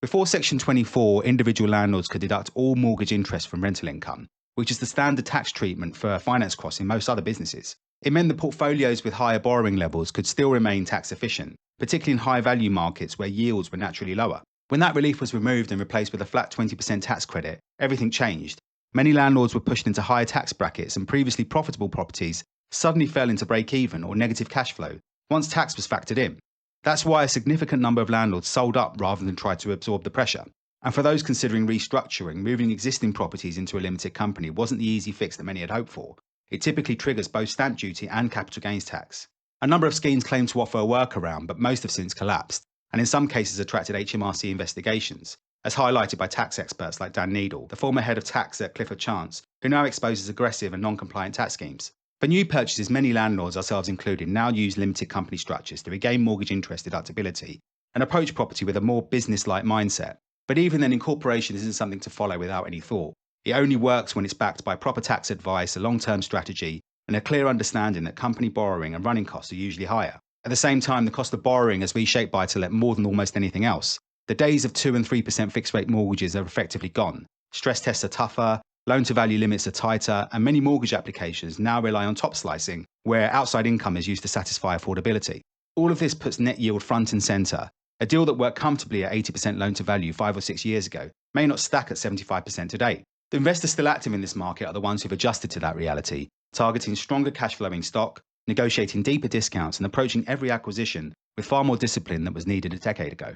Before Section 24, individual landlords could deduct all mortgage interest from rental income, which is the standard tax treatment for finance costs in most other businesses. It meant that portfolios with higher borrowing levels could still remain tax efficient, particularly in high value markets where yields were naturally lower. When that relief was removed and replaced with a flat 20% tax credit, everything changed. Many landlords were pushed into higher tax brackets, and previously profitable properties suddenly fell into break-even or negative cash flow once tax was factored in. That's why a significant number of landlords sold up rather than try to absorb the pressure. And for those considering restructuring, moving existing properties into a limited company wasn't the easy fix that many had hoped for. It typically triggers both stamp duty and capital gains tax. A number of schemes claim to offer a workaround, but most have since collapsed, and in some cases attracted HMRC investigations, as highlighted by tax experts like Dan Needle, the former head of tax at Clifford Chance, who now exposes aggressive and non-compliant tax schemes. For new purchases, many landlords, ourselves included, now use limited company structures to regain mortgage interest deductibility and approach property with a more business-like mindset. But even then, incorporation isn't something to follow without any thought. It only works when it's backed by proper tax advice, a long-term strategy, and a clear understanding that company borrowing and running costs are usually higher. At the same time, the cost of borrowing has reshaped buy-to-let more than almost anything else. The days of 2 and 3% fixed-rate mortgages are effectively gone. Stress tests are tougher, loan-to-value limits are tighter, and many mortgage applications now rely on top slicing, where outside income is used to satisfy affordability. All of this puts net yield front and centre. A deal that worked comfortably at 80% loan-to-value 5 or 6 years ago may not stack at 75% today. The investors still active in this market are the ones who've adjusted to that reality, targeting stronger cash-flowing stock, negotiating deeper discounts, and approaching every acquisition with far more discipline than was needed a decade ago.